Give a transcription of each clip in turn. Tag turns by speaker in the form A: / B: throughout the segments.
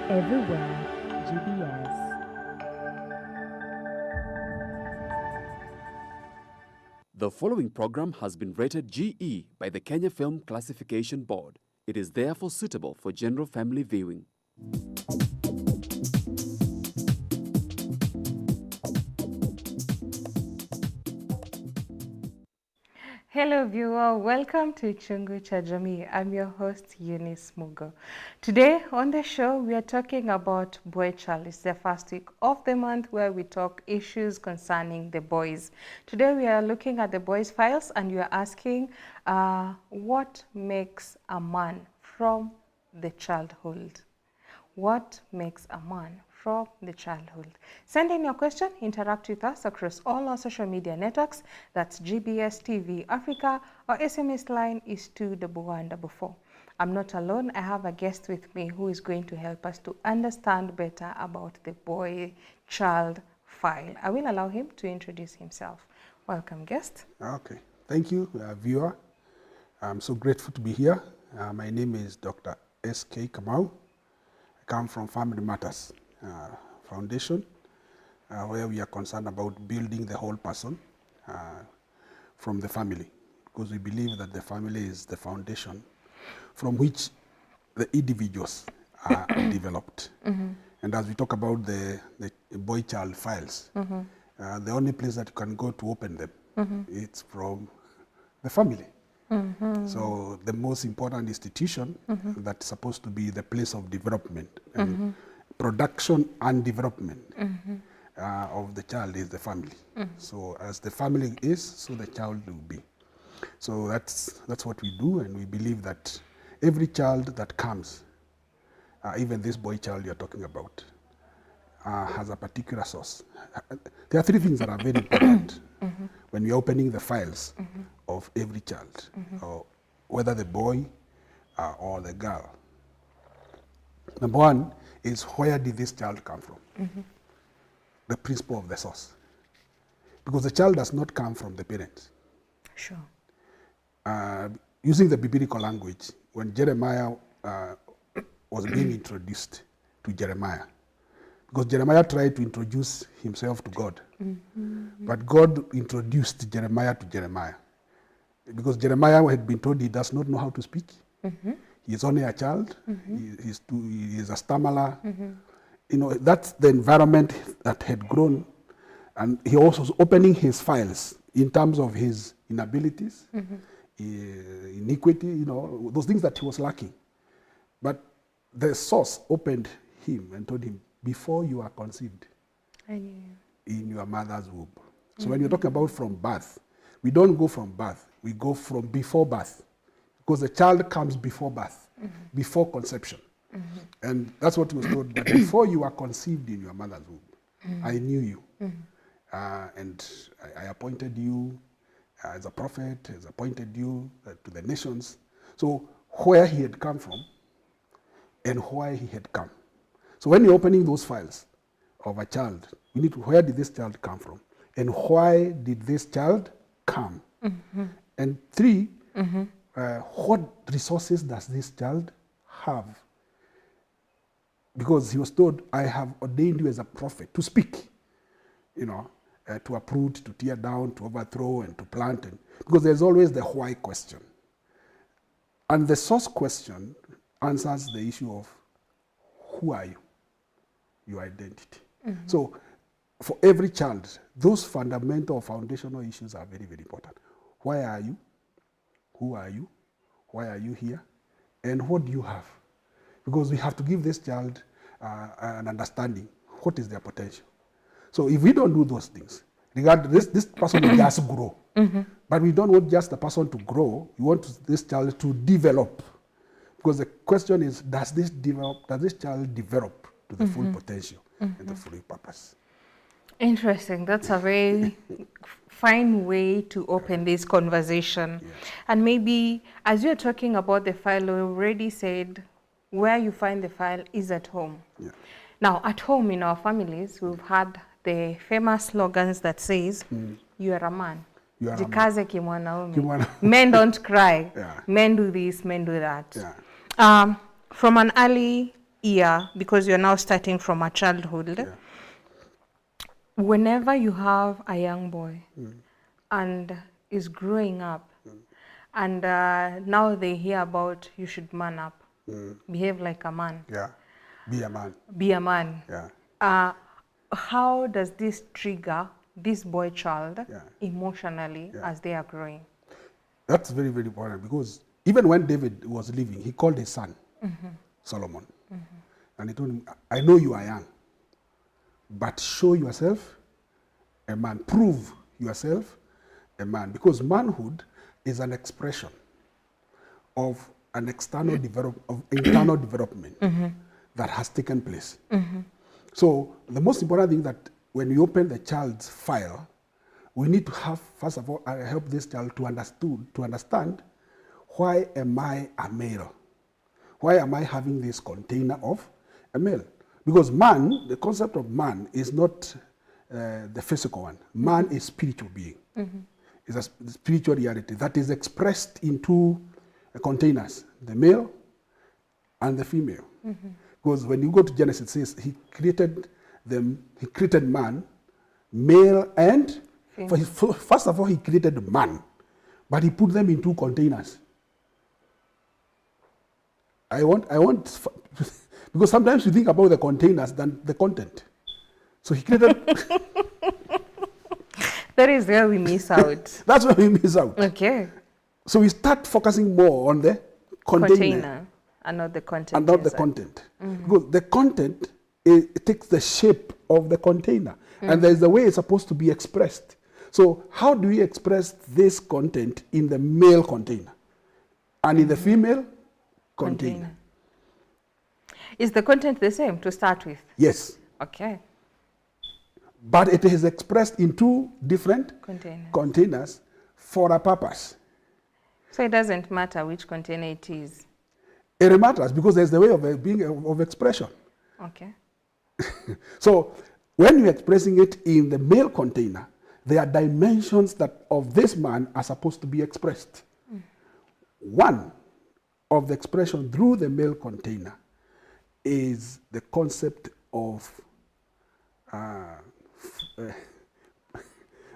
A: Everywhere GBS.
B: The following program has been rated GE by the Kenya Film Classification Board. It is therefore suitable for general family viewing.
C: Hello viewer, welcome to Chungu cha Jamii. I'm your host Eunice Mugo. Today on the show we are talking about Boychild. It's the first week of the month where we talk issues concerning the boys. Today we are looking at the boys' files and we are asking what makes a man from the childhood? What makes a man from the childhood? Send in your question, interact with us across all our social media networks. That's GBS TV Africa. Our SMS line is 21144. I'm not alone. I have a guest with me who is going to help us to understand better about the boy-child file. I will allow him to introduce himself. Welcome, guest.
D: Okay. Thank you, viewer. I'm so grateful to be here. My name is Dr. S.K. Kamau. I come from Family Matters Foundation, where we are concerned about building the whole person from the family, because we believe that the family is the foundation from which the individuals are developed. And as we talk about the boy-child files, the only place that you can go to open them, it's from the family. So the most important institution that's supposed to be the place of development and production and development of the child is the family. So as the family is, so the child will be. So that's what we do, and we believe that every child that comes, even this boy child you're talking about, has a particular source. There are three things that are very important when we're opening the files of every child, or whether the boy or the girl. Number one is, where did this child come from? The principle of the source. Because the child does not come from the parents.
C: Sure.
D: Using the biblical language, when Jeremiah was being introduced to Jeremiah, because Jeremiah tried to introduce himself to God, but God introduced Jeremiah to Jeremiah, because Jeremiah had been told he does not know how to speak. He is only a child. He is a stammerer. You know, that's the environment that had grown, and he also was opening his files in terms of his inabilities, iniquity, you know, those things that he was lacking. But the source opened him and told him, before you are conceived in your mother's womb. So when you're talking about from birth, we don't go from birth, we go from before birth, because the child comes before birth, before conception. And that's what he was told, that before you are conceived in your mother's womb, I knew you. And I appointed you as a prophet, has appointed you to the nations. So where he had come from and why he had come. So when you're opening those files of a child, you need to, where did this child come from? And why did this child come? And three, what resources does this child have? Because he was told, I have ordained you as a prophet to speak, you know, to uproot, to tear down, to overthrow, and to plant. And, because there's always the why question. And the source question answers the issue of, who are you? Your identity. So for every child, those fundamental foundational issues are very, very important. Why are you? Who are you? Why are you here? And what do you have? Because we have to give this child an understanding. What is their potential? So if we don't do those things, this person will just grow. But we don't want just the person to grow. We want this child to develop. Because the question is, does this child develop to the full potential and the full purpose?
C: Interesting. That's a very fine way to open this conversation.
D: Yeah.
C: And maybe as you're talking about the file, you already said where you find the file is at home.
D: Yeah.
C: Now, at home in our families, we've had the famous slogans that says, you are a man.
D: You are a man.
C: Jikaze kimwanaume.
D: Kimwana-
C: Men don't cry.
D: Yeah.
C: Men do this, men do that.
D: Yeah.
C: From an early year, because you're now starting from a childhood, whenever you have a young boy and is growing up, and now they hear about you should man up, behave like a man.
D: Yeah. Be a man.
C: Be a man.
D: Yeah.
C: How does this trigger this boy child
D: Yeah.
C: emotionally as they are growing?
D: That's very, very important, because even when David was living, he called his son, Solomon. And he told him, I know you are young, but show yourself a man. Prove yourself a man. Because manhood is an expression of an external internal development that has taken place. So the most important thing that when you open the child's file, we need to have, first of all, help this child to understand, why am I a male? Why am I having this container of a male? Because man, the concept of man is not the physical one. Man is spiritual being. It's a spiritual reality that is expressed in two containers, the male and the female. Because when you go to Genesis, it says he created man, male and first of all, he created man, but he put them in two containers. I want because sometimes you think about the containers than the content. So he created.
C: That is where we miss out.
D: That's where we miss out.
C: Okay.
D: So we start focusing more on the container
C: and not the content.
D: and not the content. Because the content, it takes the shape of the container, and there's a way it's supposed to be expressed. So how do we express this content in the male container and in the female container?
C: Is the content the same to start with?
D: Yes.
C: Okay.
D: But it is expressed in two different containers for a purpose.
C: So it doesn't matter which container it is?
D: It matters because there's the way of being of expression.
C: Okay.
D: So when you're expressing it in the male container, there are dimensions that of this man are supposed to be expressed. One of the expression through the male container is the concept of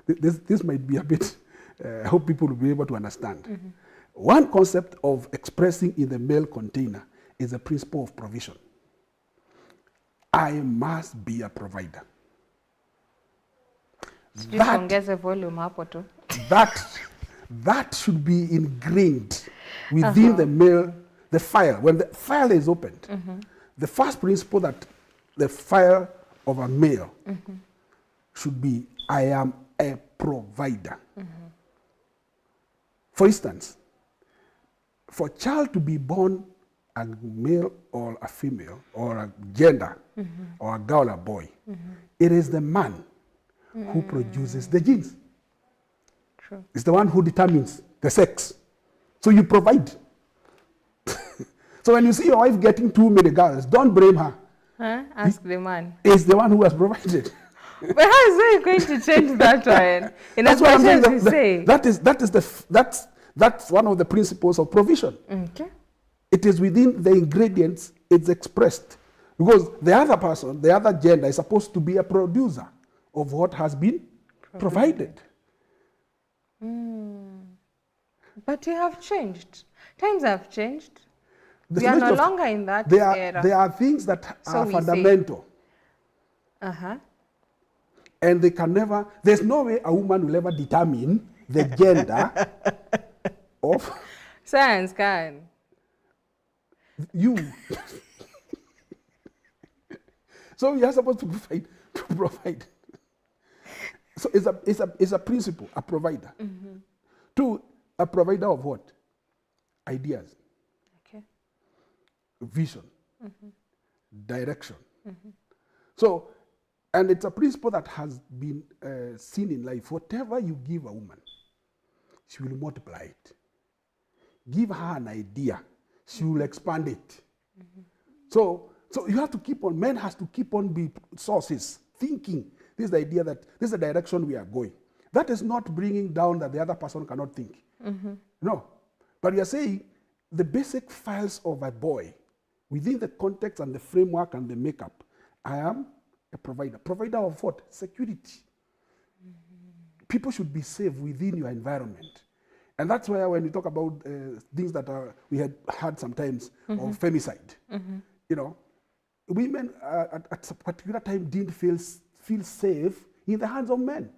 D: this might be a bit, I hope people will be able to understand. One concept of expressing in the male container is the principle of provision. I must be a provider. That should be ingrained within the male, the file. When the file is opened, the first principle that the file of a male should be, I am a provider. For instance, for a child to be born a male or a female or a gender or a girl or boy, it is the man who produces the genes.
C: True.
D: It's the one who determines the sex. So you provide. So when you see your wife getting too many girls, don't blame her.
C: Ask the man.
D: It's the one who has provided.
C: But how is he going to change that one? In as much as we say.
D: That's one of the principles of provision.
C: Okay.
D: It is within the ingredients it's expressed. Because the other person, the other gender is supposed to be a producer of what has been provided.
C: But you have changed. Times have changed. We are no longer in that era.
D: There are things that are fundamental. And they can never, there's no way a woman will ever determine the gender of...
C: Science can.
D: You. So you are supposed to provide. So it's a principle, a provider. Two, a provider of what? Ideas.
C: Okay.
D: Vision. Direction. So, and it's a principle that has been seen in life. Whatever you give a woman, she will multiply it. Give her an idea, she will expand it. So you have to keep on, men has to keep on be sources, thinking. This is the idea that this is the direction we are going. That is not bringing down that the other person cannot think. No. But we are saying the basic files of a boy within the context and the framework and the makeup, I am a provider. Provider of what? Security. People should be safe within your environment. And that's why when we talk about things that we had heard sometimes of femicide, you know, women at a particular time didn't feel safe in the hands of men.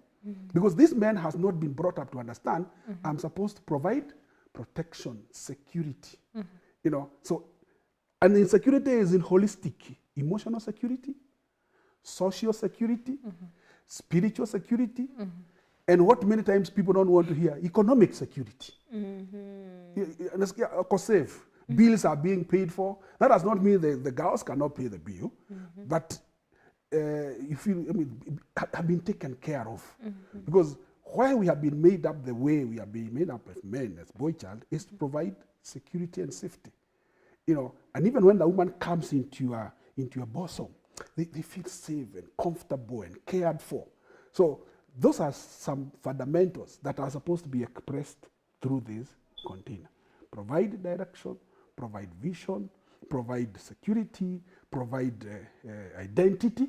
D: Because this man has not been brought up to understand, I'm supposed to provide protection, security. You know, so, and insecurity is in holistic, emotional security, social security, spiritual security, and what many times people don't want to hear, economic security. Safe. Bills are being paid for. That does not mean the girls cannot pay the bill, but you feel, I mean, have been taken care of. Because why we have been made up the way we are being made up as men, as Boychild, is to provide security and safety. You know, and even when the woman comes into your bosom, they feel safe and comfortable and cared for. So those are some fundamentals that are supposed to be expressed through this container. Provide direction, provide vision, provide security, provide identity,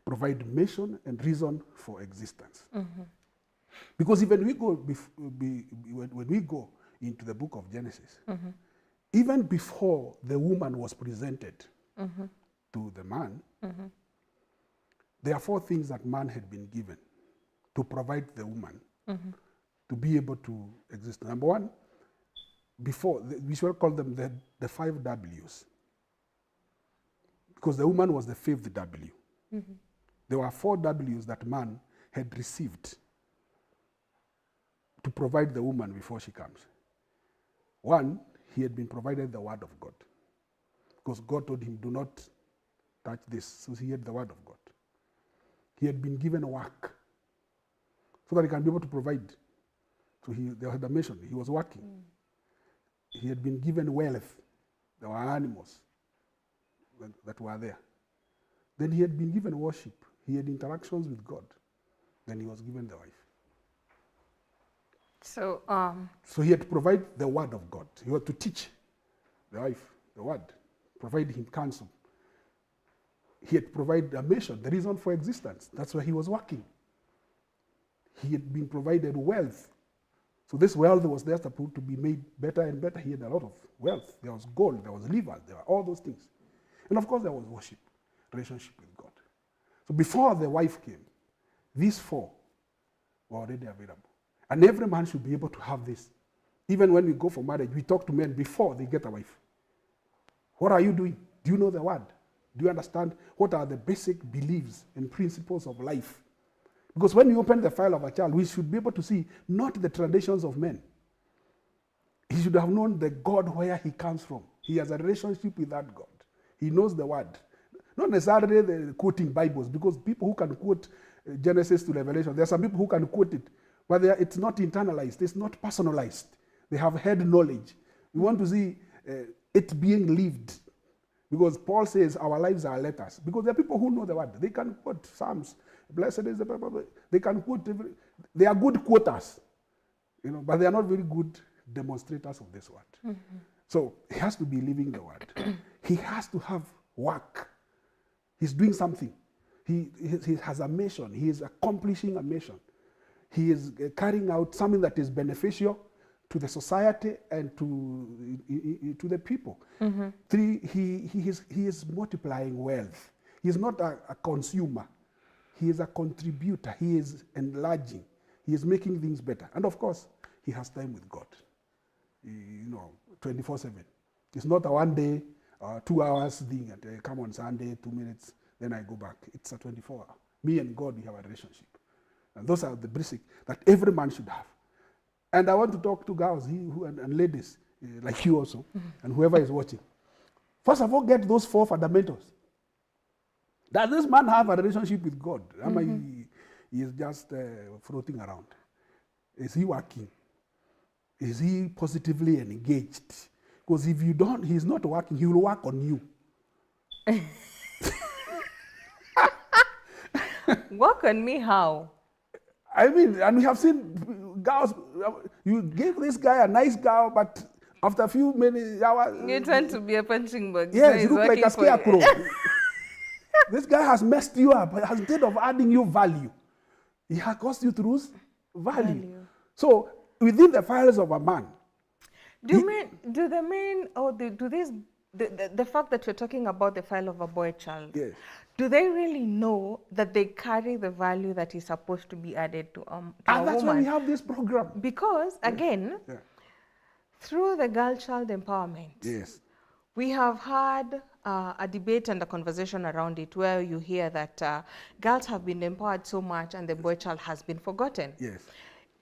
D: provide mission and reason for existence. Because even when we go into the book of Genesis, even before the woman was presented to the man, there are 4 things that man had been given to provide the woman to be able to exist. Number 1, before, we should call them the 5 W's. Because the woman was the 5th W. There were 4 W's that man had received to provide the woman before she comes. 1, he had been provided the word of God. Because God told him, do not touch this. So he had the word of God. He had been given work so that he can be able to provide. So there had a mission. He was working. He had been given wealth. There were animals that were there. Then he had been given worship. He had interactions with God. Then he was given the wife.
C: So
D: he had to provide the word of God. He had to teach the wife the word, provide him counsel. He had to provide a mission, the reason for existence. That's why he was working. He had been provided wealth. So this wealth was there supposed to be made better and better. He had a lot of wealth. There was gold, there was liver, there were all those things. And of course there was worship, relationship with God. So before the wife came, these 4 were already available. And every man should be able to have this. Even when we go for marriage, we talk to men before they get a wife. What are you doing? Do you know the word? Do you understand what are the basic beliefs and principles of life? Because when you open the file of a child, we should be able to see not the traditions of men. He should have known the God where he comes from. He has a relationship with that God. He knows the word. Not necessarily the quoting Bibles, because people who can quote Genesis to Revelation, there are some people who can quote it, but it's not internalized, it's not personalized. They have head knowledge. We want to see it being lived. Because Paul says our lives are letters. Because there are people who know the word. They can quote Psalms. Blessed is the people. They can quote. They are good quoters, but they are not very good demonstrators of this word. So he has to be living the word. He has to have work. He's doing something. He has a mission. He is accomplishing a mission. He is carrying out something that is beneficial to the society and to the people. 3, he is multiplying wealth. He is not a consumer. He is a contributor. He is enlarging. He is making things better. And of course, he has time with God. 24/7. It's not a 1 day, 2 hours thing. Come on Sunday, 2 minutes, then I go back. It's a 24 hour. Me and God, we have a relationship. And those are the basic that every man should have. And I want to talk to girls and ladies, like you also, and whoever is watching. First of all, get those 4 fundamentals. Does this man have a relationship with God? He is just floating around. Is he working? Is he positively engaged? Because if you don't, he's not working, he will work on you.
C: Work on me how?
D: I mean, and we have seen girls, you give this guy a nice girl, but After a few many hours,
C: You tend to be a punching bag.
D: yes, you
C: He's
D: look like
C: working
D: a
C: for you.
D: scarecrow. This guy has messed you up. Instead of adding you value, he has caused you to lose value. So within the files of a man,
C: The fact that you're talking about the file of a boy child,
D: yes,
C: do they really know that they carry the value that is supposed to be added to a
D: and that's why we
C: woman?
D: have this program.
C: Because again,
D: Yeah.
C: through the girl child empowerment,
D: Yes.
C: we have had a debate and a conversation around it where you hear that girls have been empowered so much and the boy child has been forgotten.
D: Yes.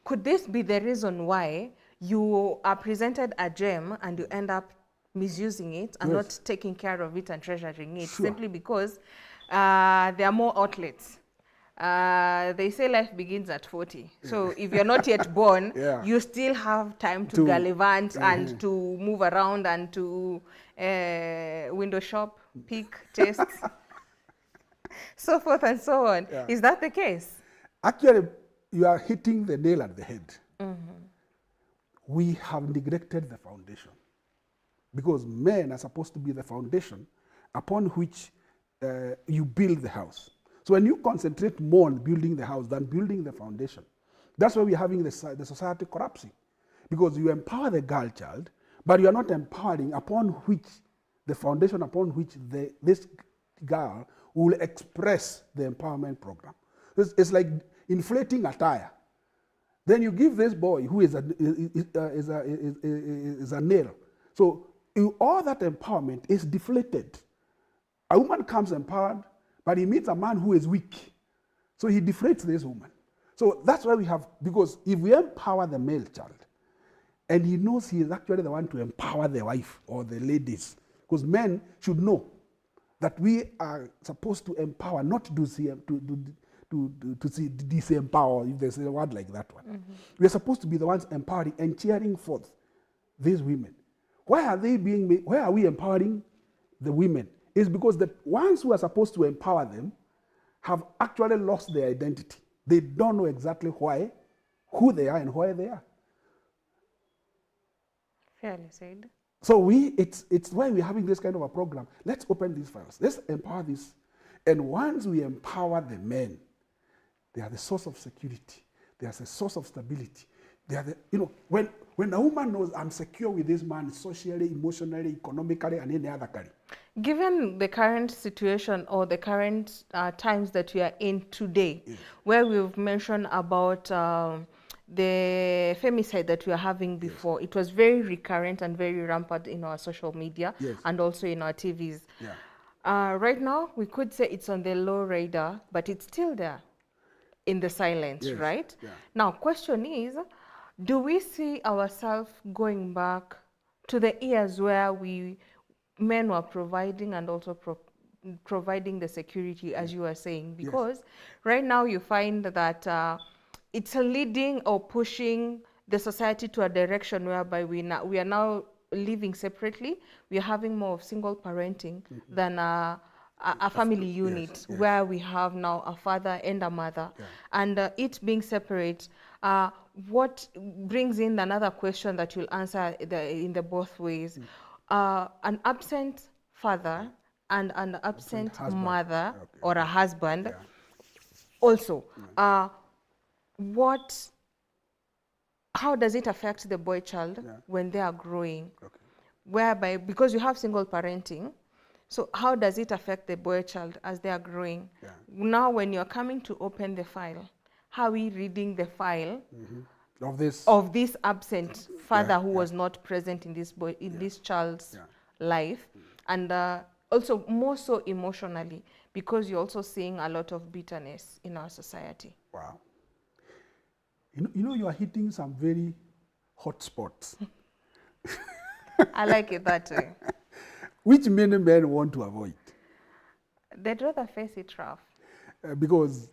C: Could this be the reason why you are presented a gem and you end up misusing it and
D: Yes.
C: not taking care of it and treasuring it,
D: Sure.
C: simply because there are more outlets? They say life begins at 40. So if you're not yet born,
D: Yeah.
C: you still have time to gallivant and to move around and to window shop, pick, taste, so forth and so on.
D: Yeah.
C: Is that the case?
D: Actually, you are hitting the nail at the head. We have neglected the foundation because men are supposed to be the foundation upon which you build the house. So when you concentrate more on building the house than building the foundation, that's why we're having the society collapsing. Because you empower the girl child, but you are not empowering upon which the foundation upon which this girl will express the empowerment program. It's like inflating a tire. Then you give this boy who is a nail. So all that empowerment is deflated. A woman comes empowered, but he meets a man who is weak. So he deflates this woman. So that's why we have, because if we empower the male child, and he knows he is actually the one to empower the wife or the ladies, because men should know that we are supposed to empower, not to disempower, if there's a word like that one. We are supposed to be the ones empowering and cheering forth these women. Why are we empowering the women? It's because the ones who are supposed to empower them have actually lost their identity. They don't know exactly who they are and why they are.
C: Fairly said.
D: So it's why we're having this kind of a program. Let's open these files. Let's empower this. And once we empower the men, they are the source of security. They are the source of stability. They are when a woman knows I'm secure with this man socially, emotionally, economically, and any other kind.
C: Given the current situation or the current times that we are in today, where we've mentioned about the femicide that we are having before, it was very recurrent and very rampant in our social media and also in our TVs. Right now, we could say it's on the low radar, but it's still there in the silence, right? Now, question is, do we see ourselves going back to the years where men were providing and also providing the security, as you were saying? Because right now you find that it's leading or pushing the society to a direction whereby we are now living separately. We are having more of single parenting than a family unit where we have now a father and a mother. And it being separate, what brings in another question that you'll answer in the both ways. An absent father and an absent mother or a husband also. How does it affect the boy child when they are growing? Whereby, because you have single parenting, so how does it affect the boy child as they are growing? Now, when you're coming to open the file, how are we reading the file of this absent father who was not present in this child's life, and also more so emotionally, because you're also seeing a lot of bitterness in our society?
D: Wow. You are hitting some very hot spots.
C: I like it that way.
D: Which many men want to avoid.
C: They'd rather face it rough.
D: Because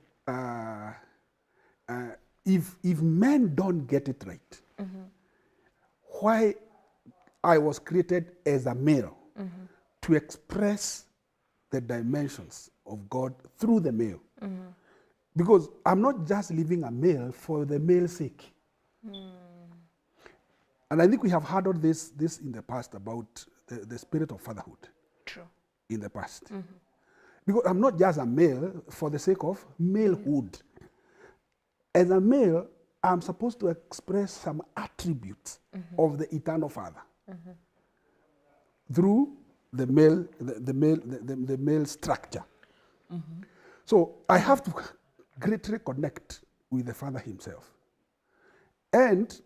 D: if men don't get it right, why I was created as a male to express the dimensions of God through the male. Because I'm not just living a male for the male's sake. And I think we have handled this in the past about the spirit of fatherhood
C: True.
D: in the past. Because I'm not just a male for the sake of malehood. As a male, I'm supposed to express some attributes of the eternal Father through the male structure. So I have to greatly connect with the Father Himself. And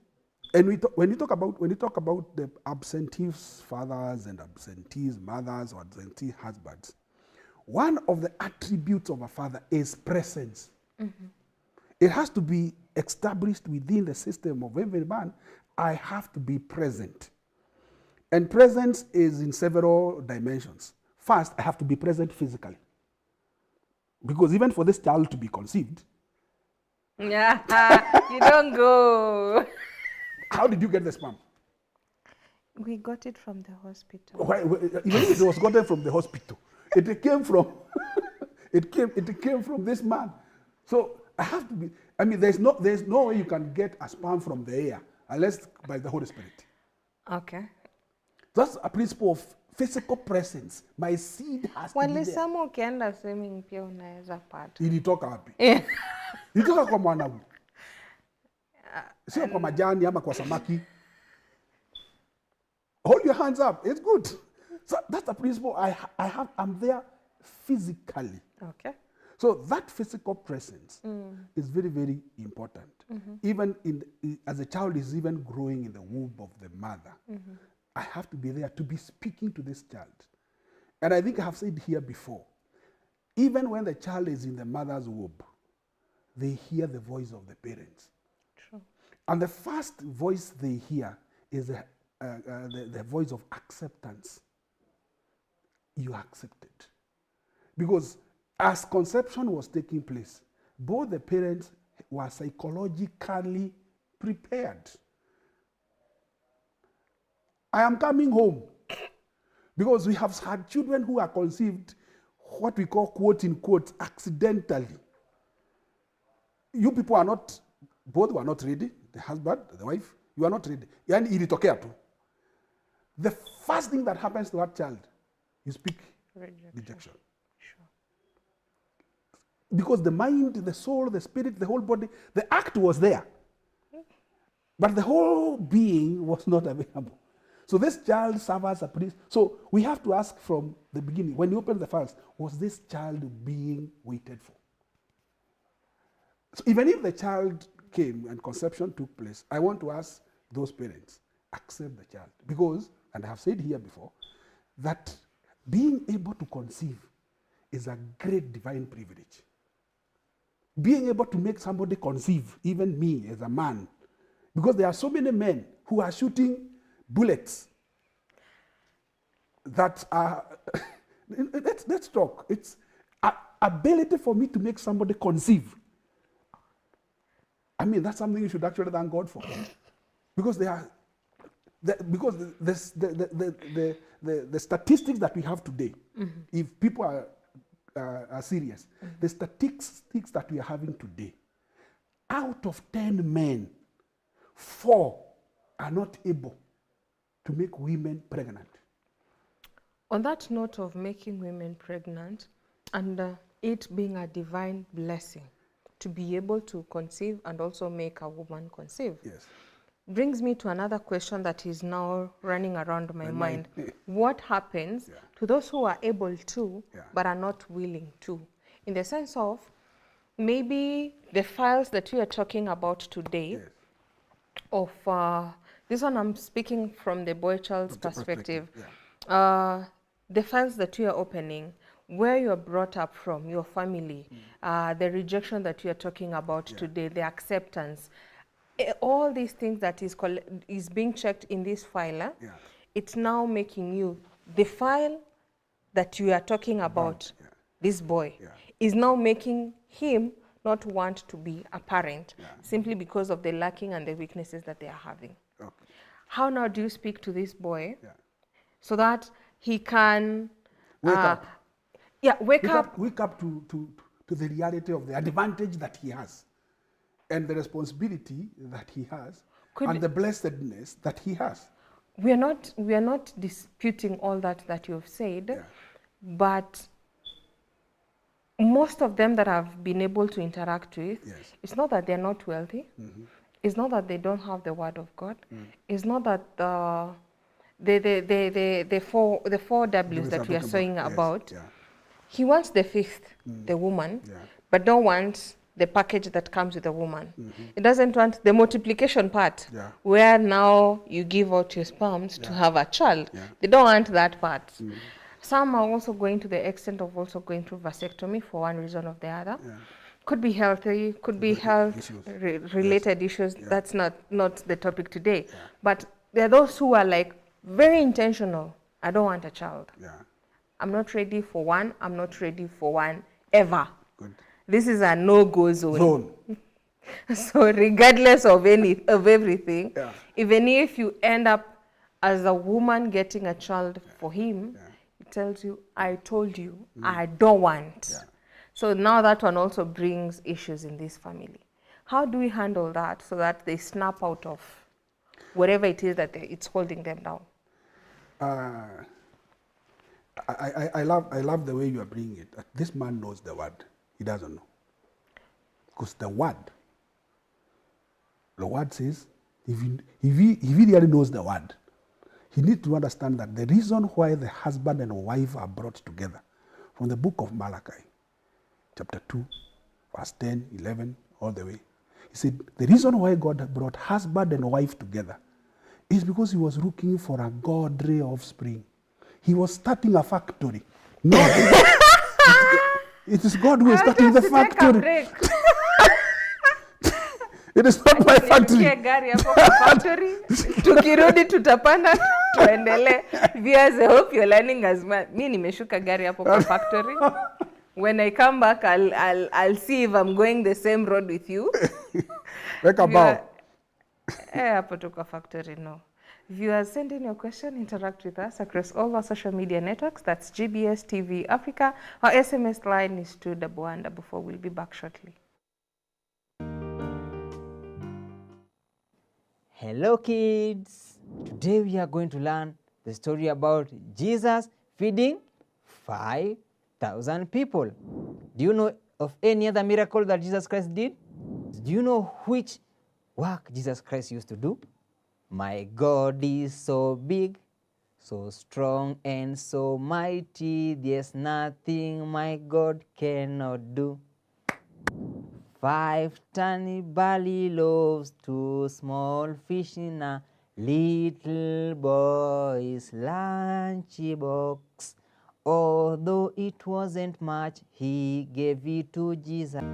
D: when you talk about the absentee fathers and absentee mothers or absentee husbands, one of the attributes of a father is presence. It has to be established within the system of every man. I have to be present. And presence is in several dimensions. First, I have to be present physically. Because even for this child to be conceived,
C: Yeah, you don't go.
D: how did you get the sperm?
C: We got it from the hospital.
D: Even if it was gotten from the hospital, it came from it came from this man. So I have to be. I mean, there's no way you can get a sperm from the air unless by the Holy Spirit.
C: Okay.
D: That's a principle of physical presence. My seed has to be there.
C: Walisema ukienda swimming pia unaweza pata.
D: Ilitoka wapi? Ilitoka kwa mwanaume. Sio kwa majani ama kwa samaki. Hold your hands up. It's good. So that's the principle I'm there physically.
C: Okay.
D: So that physical presence is very, very important. Even as a child is even growing in the womb of the mother, I have to be there to be speaking to this child. And I think I have said here before, even when the child is in the mother's womb, they hear the voice of the parents.
C: True.
D: And the first voice they hear is the voice of acceptance. You are accepted. Because as conception was taking place, both the parents were psychologically prepared. I am coming home. Because we have had children who are conceived, what we call, quote in quote, accidentally. You people are not, both were not ready, the husband, the wife, you are not ready. Yani ilitokea tu. The first thing that happens to that child, you speak rejection.
C: Sure.
D: Because the mind, the soul, the spirit, the whole body, the act was there. But the whole being was not available. So this child serves as a priest. So we have to ask from the beginning, when you open the files, was this child being waited for? So even if the child came and conception took place, I want to ask those parents, accept the child. Because, and I have said here before, that being able to conceive is a great divine privilege. Being able to make somebody conceive, even me as a man, because there are so many men who are shooting bullets that are, let's talk. It's ability for me to make somebody conceive. I mean, that's something you should actually thank God for. Because the statistics that we have today, if people are serious, the statistics that we are having today, out of 10 men, 4 are not able to make women pregnant.
C: On that note of making women pregnant and it being a divine blessing to be able to conceive and also make a woman conceive.
D: Yes.
C: Brings me to another question that is now running around my mind. What happens to those who are able to but are not willing to? In the sense of maybe the files that we are talking about today of this one I'm speaking from the Boychild's perspective. The files that you are opening, where you are brought up from, your family, the rejection that you are talking about today, the acceptance, all these things that is being checked in this file, it's now making you, the file that you are talking about, this boy, is now making him not want to be a parent, simply because of the lacking and the weaknesses that they are having.
D: Okay.
C: How now do you speak to this boy so that he can
D: wake up?
C: Yeah, wake up
D: to the reality of the advantage that he has and the responsibility that he has. and the blessedness that he has.
C: We are not disputing all that you've said, but most of them that I've been able to interact with, it's not that they're not wealthy. It's not that they don't have the word of God. It's not that the four W's that we are saying about. He wants the fifth, the woman, but don't want the package that comes with the woman. It doesn't want the multiplication part, where now you give out your sperms to have a child. They don't want that part. Some are also going to the extent of also going through vasectomy for one reason or the other. Could be healthy, could be health-related issues. That's not the topic today. But there are those who are like very intentional. I don't want a child. I'm not ready for one. I'm not ready for one ever.
D: Good.
C: This is a no-go zone. So regardless of everything, even if you end up as a woman getting a child for him, it tells you, I told you, I don't want. So now that one also brings issues in this family. How do we handle that so that they snap out of whatever it is that it's holding them down?
D: I love the way you are bringing it. This man knows the word. He doesn't know. Because the word says, if he really knows the word, he needs to understand that the reason why the husband and wife are brought together, from the book of Malachi, chapter 2, verse 10, 11, all the way. He said, the reason why God brought husband and wife together is because he was looking for a godly offspring. He was starting a factory. No, it is God who is starting the factory. It is not my factory.
C: Tukirudi tutapanda tuendelee. Viewers, I hope you're learning as much. Mimi nimeshuka gari hapo kwa factory. When I come back, I'll see if I'm going the same road with you.
D: Like about.
C: Hapo tuko factory, no. Viewers, send in your question, interact with us across all our social media networks. That's GBS TV Africa. Our SMS line is 21144. We'll be back shortly.
E: Hello kids! Today we are going to learn the story about Jesus feeding 5,000 people. Do you know of any other miracle that Jesus Christ did? Do you know which work Jesus Christ used to do? My God is so big, so strong and so mighty, there's nothing my God cannot do. 5 tiny barley loaves, 2 small fish in a little boy's lunchbox. Although it wasn't much, he gave it to Jesus.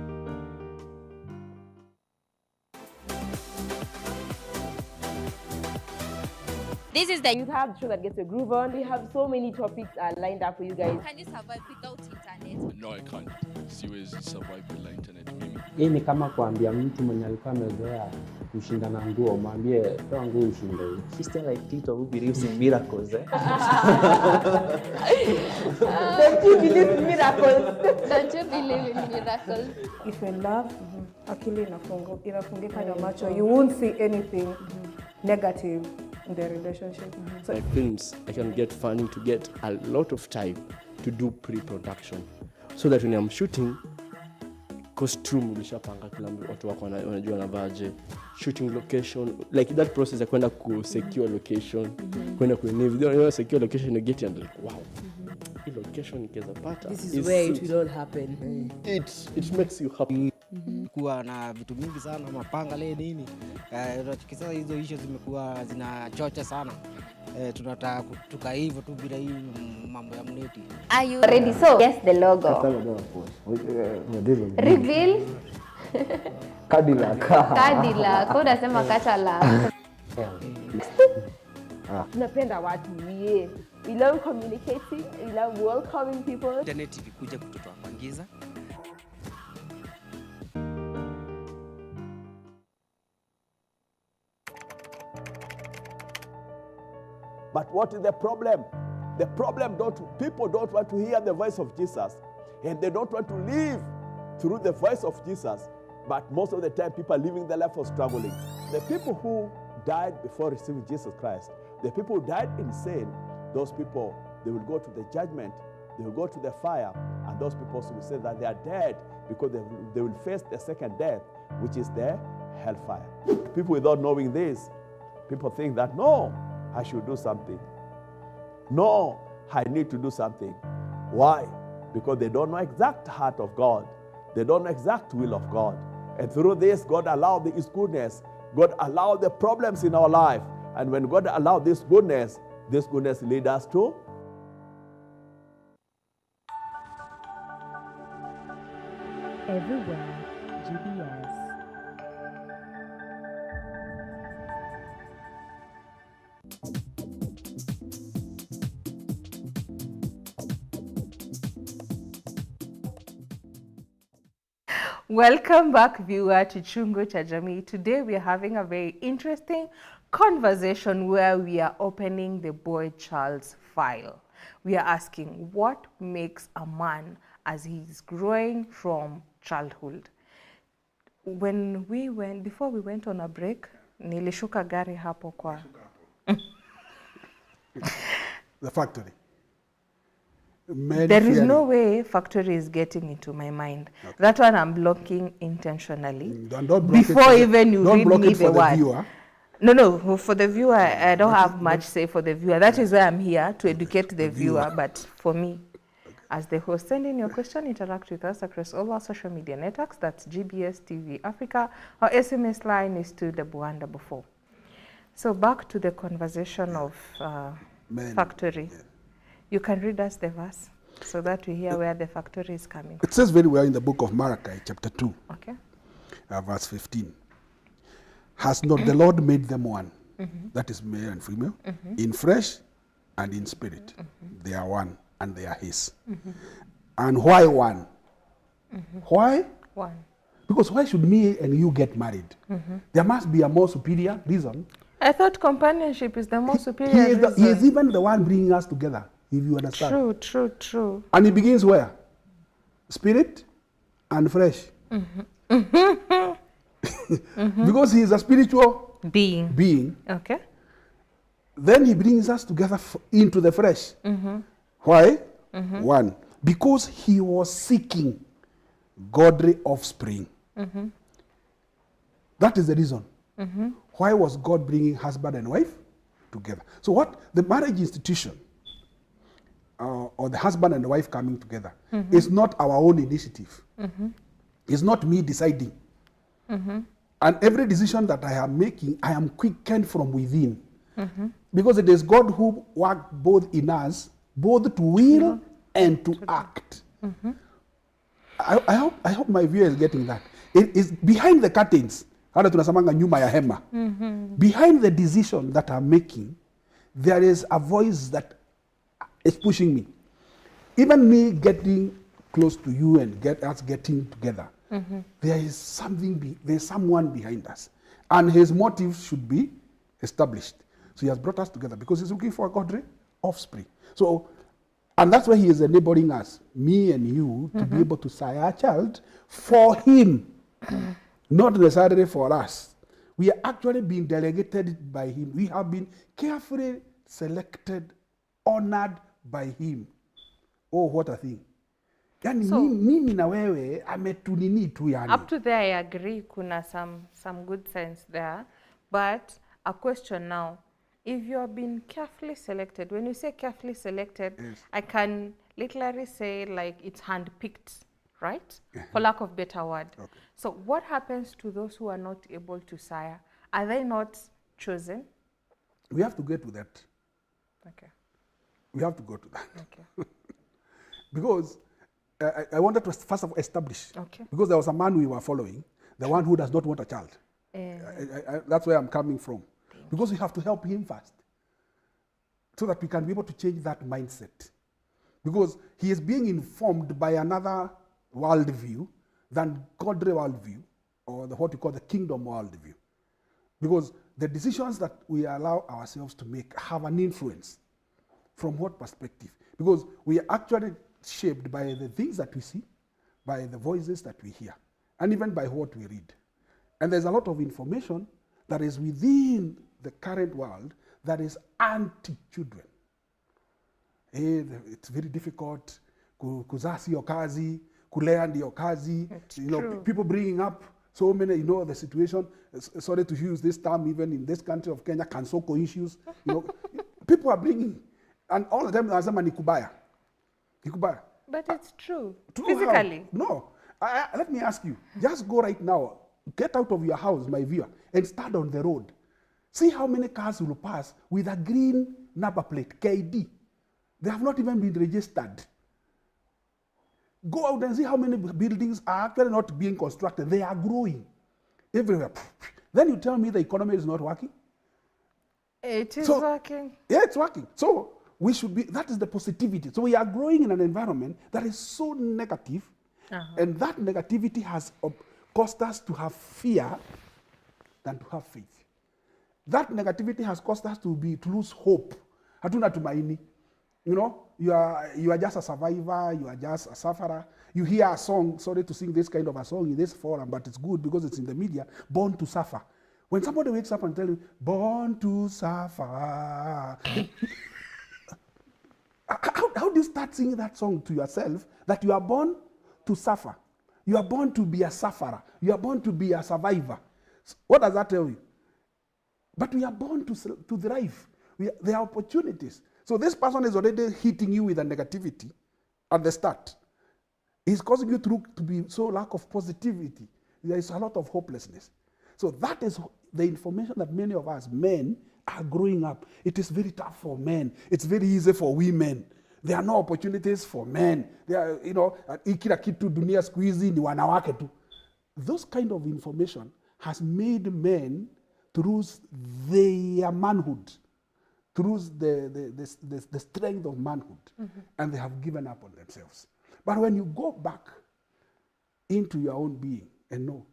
F: This is the youth hub show that gets a groove on. We have so many topics lined up for you guys.
G: Can you survive without internet?
H: No, I can't. Siwezi survive bila internet mimi.
I: Hii ni kama kuambia mtu mwenye alikuwa amezoea kushindana nguo, mwambie toa nguo ushinde. Sister like Tito who believes in miracles.
F: Don't you believe in miracles?
G: Don't you believe in miracles?
C: If you're in love, akili inafungika na macho. You won't see anything negative in the relationship.
J: So my films, I can get funding to get a lot of time to do pre-production, so that when I'm shooting, costume ulishapanga, kila watu wako wanajua navaje, shooting location, like that process ya kwenda ku secure location, kwenda kwenye video, secure location, you get and like wow, hii location nikiweza pata,
F: this is where it will all happen.
J: It makes you happy.
K: Kuwa na vitu mingi sana, mapanga le nini, kisasa hizo issues zimekuwa zinachocha sana. Tunataka kutuka hivyo tu bila hii mambo ya mneti.
F: Are you ready? So yes, the logo. Reveal.
I: Cadillac.
F: Unasema Cadillac. Tunapenda watu we love communicating, we love welcoming people.
K: Internet ikikuja kutotoa pangiza.
L: But what is the problem? The problem, people don't want to hear the voice of Jesus, and they don't want to live through the voice of Jesus. But most of the time, people are living their life for struggling. the people who died before receiving Jesus Christ, the people who died in sin, those people, they will go to the judgment, they will go to the fire, and those people will say that they are dead because they will face the second death, which is the hellfire. People without knowing this, people think that, no, I should do something. No, I need to do something. Why? Because they don't know exact heart of God. They don't know exact will of God. And through this, God allowed His goodness. God allowed the problems in our life. And when God allowed this goodness leads us to
A: Everywhere, GBS.
C: Welcome back, viewer, to Chungu cha Jamii. Today we are having a very interesting conversation where we are opening the Boychild's file. We are asking what makes a man as he is growing from childhood. Before we went on a break, nilishuka gari hapo kwa
D: The factory.
C: There is no way factory is getting into my mind. Okay. That one I'm blocking intentionally. Before even you read me the word. No, for the viewer, I don't have much say for the viewer. That is why I'm here, to educate the viewer. But for me, as the host, send in your question, interact with us across all our social media networks. That's GBS TV Africa. Our SMS line is 21144. So back to the conversation of factory. Yeah. You can read us the verse so that we hear where the factory is coming from.
D: It says very well in the book of Malachi, chapter 2,
C: okay.
D: Verse 15. Has not the Lord made them one, that is male and female, in flesh and in spirit? They are one and they are His. And why one? Why?
C: One.
D: Because why should me and you get married? There must be a more superior reason.
C: I thought companionship is the most superior reason.
D: He is even the one bringing us together, if you understand.
C: True.
D: And it begins where? Spirit and flesh. Because He is a spiritual being.
C: Okay.
D: Then He brings us together into the flesh. Why? One, because He was seeking godly offspring. That is the reason. Why was God bringing husband and wife together? So what the marriage institution or the husband and the wife coming together is not our own initiative. It's not me deciding. And every decision that I am making, I am quickened from within. Because it is God who worked both in us, both to will and to act. I hope my viewer is getting that. It is behind the curtains. Behind the decision that I'm making, there is a voice that is pushing me. Even me getting close to you and us getting together, there is there's someone behind us. And His motive should be established. So He has brought us together because He's looking for a godly offspring. So, and that's why He is enabling us, me and you, to be able to sire a child for Him. Not necessarily for us. We are actually being delegated by Him. We have been carefully selected, honored by Him. Oh, what a thing. Yani
C: So,
D: mimi na wewe ametunini tu yani.
C: Up to there, I agree, kuna some good sense there. But a question now, if you have been carefully selected, when you say carefully selected,
D: Yes.
C: I can literally say like it's handpicked, right? For lack of better word.
D: Okay.
C: So what happens to those who are not able to sire? Are they not chosen?
D: We have to get to that.
C: Okay.
D: We have to go to that.
C: Okay.
D: Because I wanted to first of all establish.
C: Okay.
D: Because there was a man we were following, the one who does not want a child. That's where I'm coming from. Because we have to help him first. So that we can be able to change that mindset. Because he is being informed by another worldview than godly worldview, or what we call the kingdom worldview. Because the decisions that we allow ourselves to make have an influence. From what perspective? Because we are actually shaped by the things that we see, by the voices that we hear, and even by what we read. And there's a lot of information that is within the current world that is anti-children. It's very difficult. Kuzaa sio kazi, kulea ndio kazi. People bringing up so many, the situation. Sorry to use this term, even in this country of Kenya, kansoko issues. People are bringing, and all of them wanasema ni kubaya.
C: But it's true. Physically.
D: How? No. Let me ask you. Just go right now. Get out of your house, my viewer, and stand on the road. See how many cars will pass with a green number plate, KD. They have not even been registered. Go out and see how many buildings are actually not being constructed. They are growing everywhere. Then you tell me the economy is not working?
C: It is working.
D: Yeah, it's working. So we should be, that is the positivity. So we are growing in an environment that is so negative, and that negativity has caused us to have fear than to have faith. That negativity has caused us to lose hope. Hatuna tumaini. You are just a survivor, you are just a sufferer. You hear a song, sorry to sing this kind of a song in this forum, but it's good because it's in the media, born to suffer. When somebody wakes up and tells you, born to suffer, how do you start singing that song to yourself, that you are born to suffer? You are born to be a sufferer. You are born to be a survivor. What does that tell you? But we are born to thrive. There are opportunities. So this person is already hitting you with a negativity at the start. He's causing you to be so lack of positivity. There is a lot of hopelessness. So that is the information that many of us men are growing up. It is very tough for men. It's very easy for women. There are no opportunities for men. There are, kila kitu dunia siku hizi ni wanawake tu. Those kind of information has made men to lose their manhood, to lose the strength of manhood, and they have given up on themselves. But when you go back into your own being and know,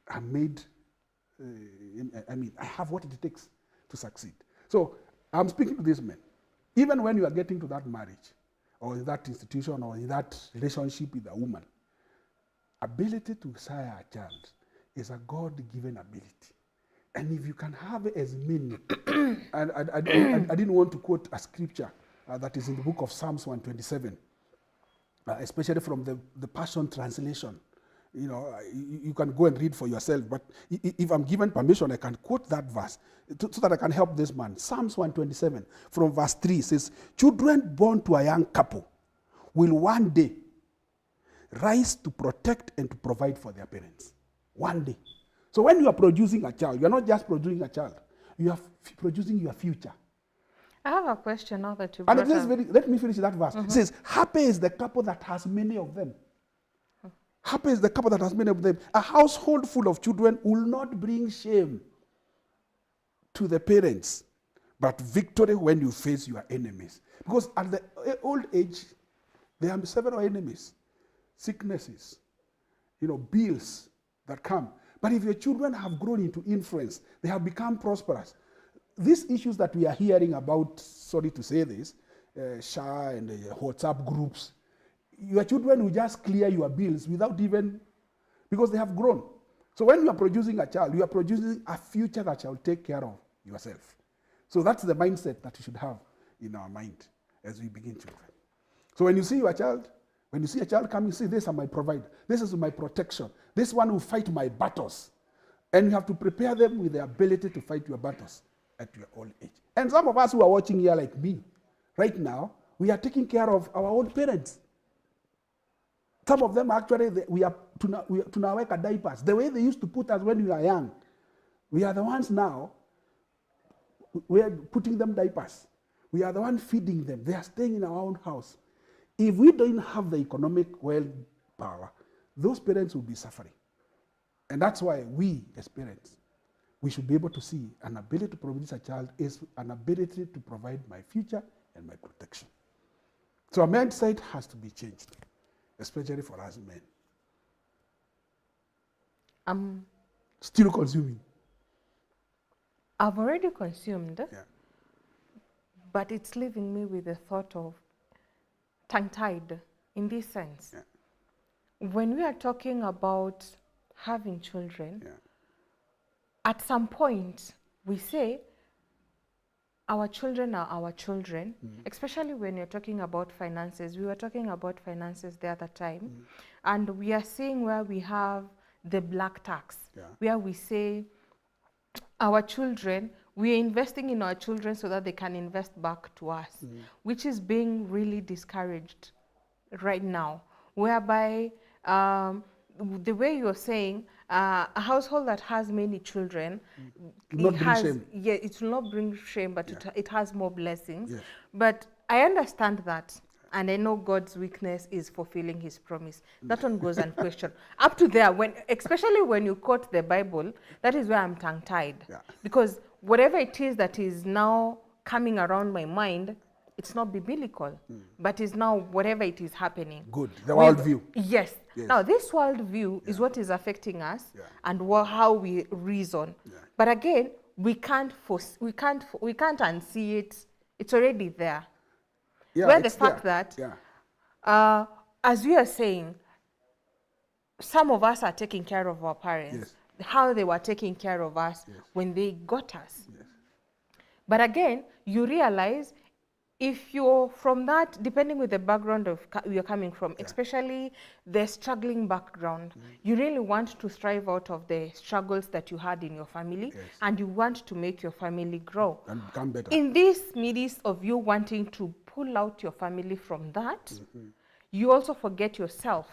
D: I'm made, I have what it takes to succeed. So I'm speaking to these men. Even when you are getting to that marriage, or in that institution, or in that relationship with a woman, ability to sire a child is a God-given ability. And if you can have as many, and I didn't want to quote a scripture that is in the book of Psalms 127, especially from the Passion Translation. You can go and read for yourself, but if I'm given permission, I can quote that verse so that I can help this man. Psalms 127 from verse 3 says, children born to a young couple will one day rise to protect and to provide for their parents. One day. So when you are producing a child, you are not just producing a child, you are producing your future.
C: I have a question now that you
D: brought
C: up.
D: Let me finish that verse. It says, happy is the couple that has many of them. Happy is the couple that has many of them. A household full of children will not bring shame to the parents, but victory when you face your enemies. Because at the old age, there are several enemies, sicknesses, bills that come. But if your children have grown into influence, they have become prosperous. These issues that we are hearing about, sorry to say this, SHA and WhatsApp groups, your children will just clear your bills without even, because they have grown. So when you are producing a child, you are producing a future that shall take care of yourself. So that's the mindset that you should have in our mind as we begin children. So when you see your child, when you see a child coming, say, this is my provider, this is my protection, this one will fight my battles. And you have to prepare them with the ability to fight your battles at your old age. And some of us who are watching here like me, right now, we are taking care of our own parents. Some of them actually, we are tunaweka diapers. The way they used to put us when we were young, we are the ones now, we are putting them diapers. We are the ones feeding them. They are staying in our own house. If we don't have the economic power, those parents will be suffering. And that's why we, as parents, we should be able to see an ability to produce a child is an ability to provide my future and my protection. So our mindset has to be changed, especially for us men. Still consuming.
C: I've already consumed, but it's leaving me with the thought of tongue-tied in this sense. Yeah. When we are talking about having children, at some point, we say, our children are our children, especially when you're talking about finances. We were talking about finances the other time, and we are seeing where we have the black tax, where we say our children, we are investing in our children so that they can invest back to us, which is being really discouraged right now, whereby the way you're saying, a household that has many children, it will not bring shame, but it has more blessings. Yes. But I understand that, and I know God's weakness is fulfilling his promise. That one goes unquestioned. Up to there, especially when you quote the Bible, that is where I'm tongue-tied. Yeah. Because whatever it is that is now coming around my mind, it's not biblical, but it's now whatever it is happening.
D: Good, the worldview.
C: Yes. Now, this worldview is what is affecting us and how we reason. Yeah. But again, we can't unsee it. It's already there. Yeah, where the fact that, as we are saying, some of us are taking care of our parents, how they were taking care of us when they got us. Yes. But again, you realize if you're from that, depending with the background of you're coming from, especially the struggling background, you really want to strive out of the struggles that you had in your family, and you want to make your family grow.
D: And become better.
C: In this midst of you wanting to pull out your family from that, you also forget yourself,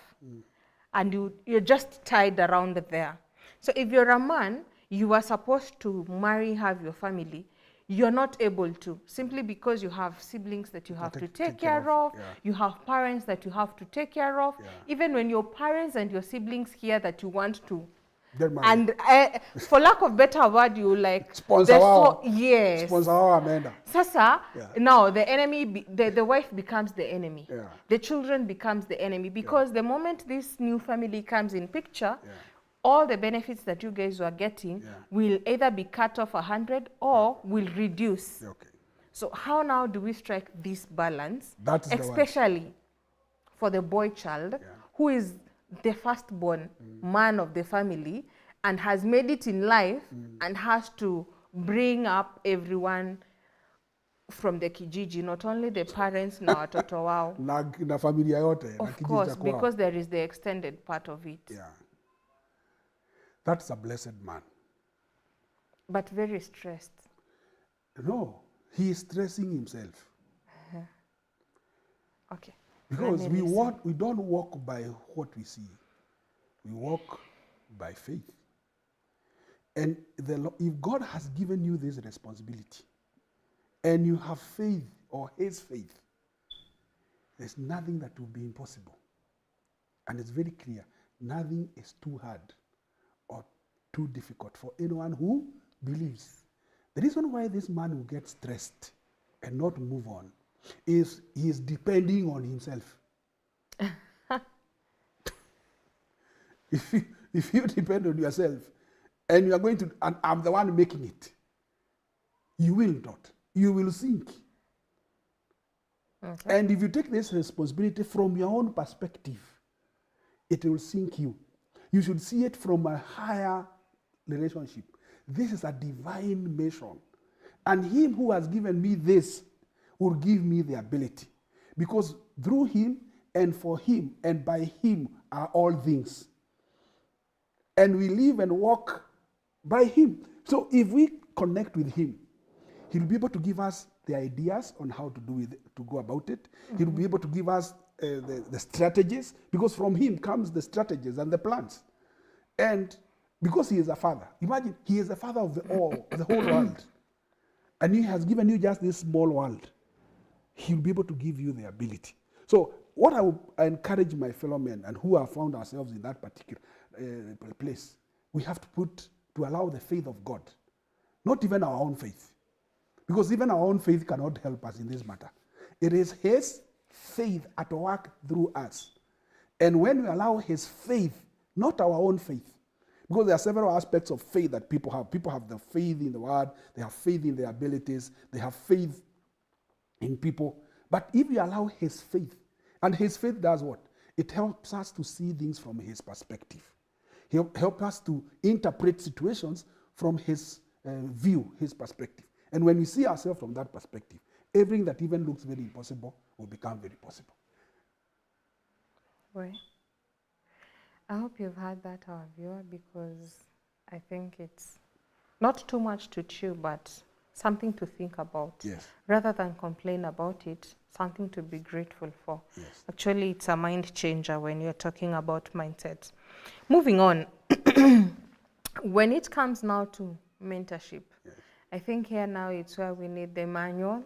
C: and you're just tied around there. So if you're a man, you are supposed to marry, have your family. You're not able to, simply because you have siblings that you have to take care of, you have parents that you have to take care of. Even when your parents and your siblings hear that you want to, and for lack of better word, you like
D: sponsor.
C: Yes.
D: Sponsor Amanda.
C: Sasa, now the enemy, the wife becomes the enemy. The children becomes the enemy, because the moment this new family comes in picture, all the benefits that you guys were getting will either be cut off 100 or will reduce. Okay. So how now do we strike this balance, especially for the boy child, who is the firstborn man of the family and has made it in life and has to bring up everyone from the kijiji, not only the parents, na watoto wao.
D: Na familia yote.
C: Of course, because there is the extended part of it.
D: Yeah. That's a blessed man.
C: But very stressed.
D: No, he is stressing himself.
C: Okay.
D: Because we don't walk by what we see. We walk by faith. And if God has given you this responsibility, and you have faith or his faith, there's nothing that will be impossible. And it's very clear, nothing is too hard or too difficult for anyone who believes. The reason why this man will get stressed and not move on is he is depending on himself. If you depend on yourself and you are going to, and I'm the one making it, you will not. You will sink. Okay. And if you take this responsibility from your own perspective, it will sink you. You should see it from a higher relationship. This is a divine mission. And him who has given me this will give me the ability. Because through him and for him and by him are all things. And we live and walk by him. So if we connect with him, he'll be able to give us the ideas on how to do it, to go about it. He'll be able to give us the strategies, because from him comes the strategies and the plans. And because he is a father, imagine he is the father of the whole world. And he has given you just this small world. He'll be able to give you the ability. So what I encourage my fellow men and who have found ourselves in that particular place, we have to allow the faith of God, not even our own faith. Because even our own faith cannot help us in this matter. It is his faith at work through us. And when we allow his faith, not our own faith, because there are several aspects of faith that people have. People have the faith in the word, they have faith in their abilities, they have faith in people. But if we allow his faith, and his faith does what? It helps us to see things from his perspective. He helps us to interpret situations from his view, his perspective. And when we see ourselves from that perspective, everything that even looks very impossible will become very possible.
C: Right. I hope you've heard that, our viewer, because I think it's not too much to chew, but something to think about.
D: Yes.
C: Rather than complain about it, something to be grateful for.
D: Yes.
C: Actually, it's a mind changer when you're talking about mindset. Moving on, when it comes now to mentorship,
D: yes.
C: I think here now it's where we need the manual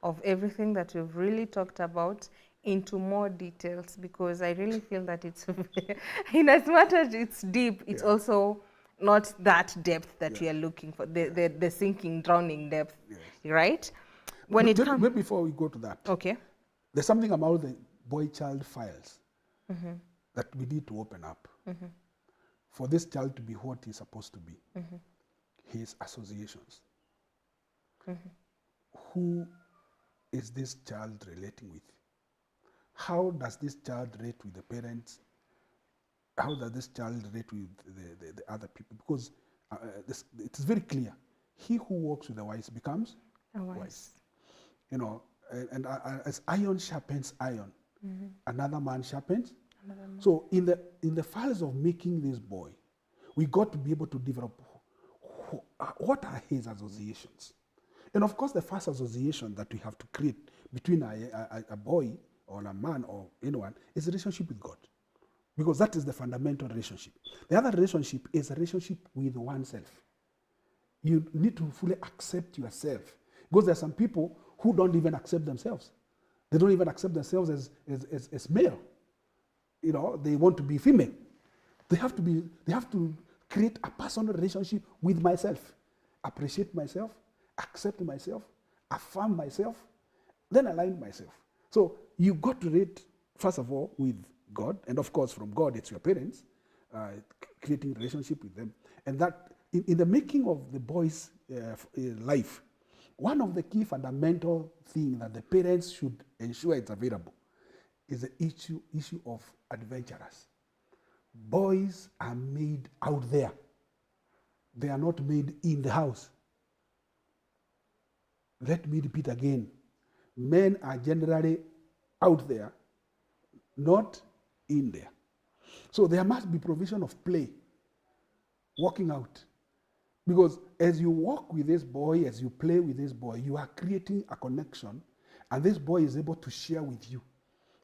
C: of everything that we've really talked about into more details, because I really feel that it's, in as much as it's deep, it's also not that depth that we are looking for, the sinking, drowning depth, right? When it comes...
D: Maybe before we go to that,
C: okay,
D: there's something about the boy-child files that we need to open up for this child to be what he's supposed to be. His associations. Who is this child relating with? How does this child relate with the parents? How does this child relate with the other people? Because it's very clear. He who walks with the wise becomes wise. You know, and as iron sharpens iron, another man sharpens. So in the files of making this boy, we got to be able to develop what are his associations. And of course, the first association that we have to create between a boy or a man or anyone is a relationship with God. Because that is the fundamental relationship. The other relationship is a relationship with oneself. You need to fully accept yourself. Because there are some people who don't even accept themselves. They don't even accept themselves as male. You know, they want to be female. They have to create a personal relationship with myself. Appreciate myself, accept myself, affirm myself, then align myself. So you got to relate, first of all, with God, and of course from God it's your parents, creating relationship with them. And that in the making of the boy's life, one of the key fundamental things that the parents should ensure it's available is the issue of adventurers. Boys are made out there. They are not made in the house. Let me repeat again. Men are generally out there, not in there. So there must be provision of play, walking out. Because as you walk with this boy, as you play with this boy, you are creating a connection, and this boy is able to share with you.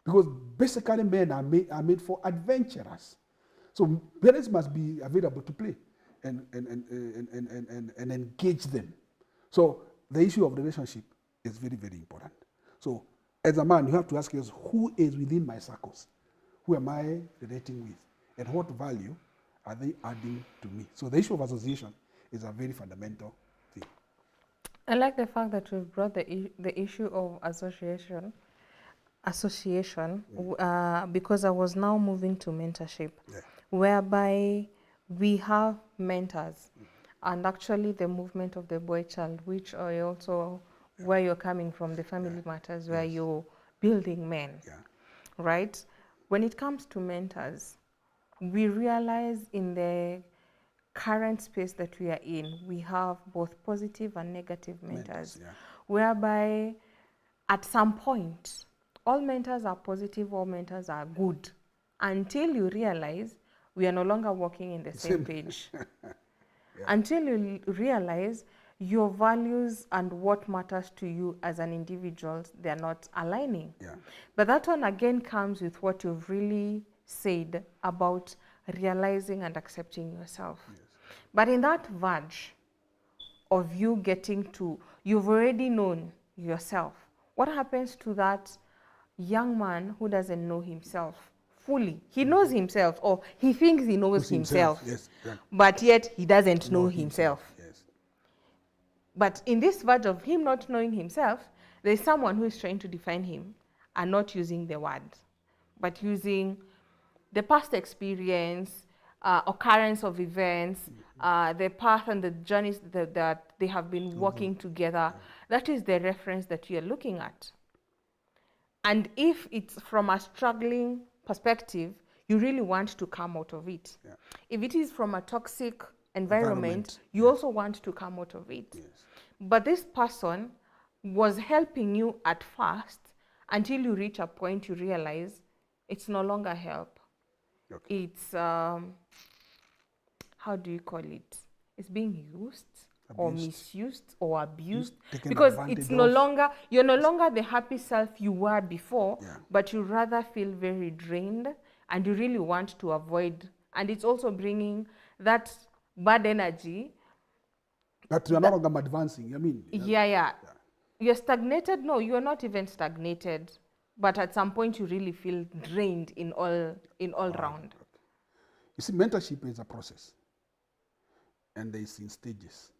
D: Because basically men are made for adventurers. So parents must be available to play and engage them. So the issue of relationship is very, very important. So as a man, you have to ask yourself, who is within my circles? Who am I relating with? And what value are they adding to me? So the issue of association is a very fundamental thing.
C: I like the fact that we've brought the issue of association, because I was now moving to mentorship, whereby we have mentors, and actually the movement of the boy child, which are also where you're coming from, the family matters, where you're building men, right? When it comes to mentors, we realize in the current space that we are in, we have both positive and negative mentors, whereby at some point, all mentors are positive, all mentors are good, until you realize we are no longer walking in the same page. Until you realize your values and what matters to you as an individual, they're not aligning. But that one again comes with what you've really said about realizing and accepting yourself. But in that verge of you getting to, you've already known yourself, what happens to that young man who doesn't know himself fully? He knows himself, or he thinks he knows himself, but yet he doesn't know himself. But in this verge of him not knowing himself, there's someone who is trying to define him and not using the word, but using the past experience, occurrence of events, the path and the journeys that they have been walking together. That is the reference that you're looking at. And if it's from a struggling perspective, you really want to come out of it. If it is from a toxic environment, you also want to come out of it. But this person was helping you at first until you reach a point you realize it's no longer help. It's, how do you call it? It's being used or misused or abused, because it's no longer, you're no longer the happy self you were before, but you rather feel very drained and you really want to avoid. And it's also bringing that bad energy.
D: But you're no longer advancing, I mean.
C: Yeah. You're stagnated? No, you're not even stagnated. But at some point you really feel drained in all round.
D: You see, mentorship is a process. And it's in stages.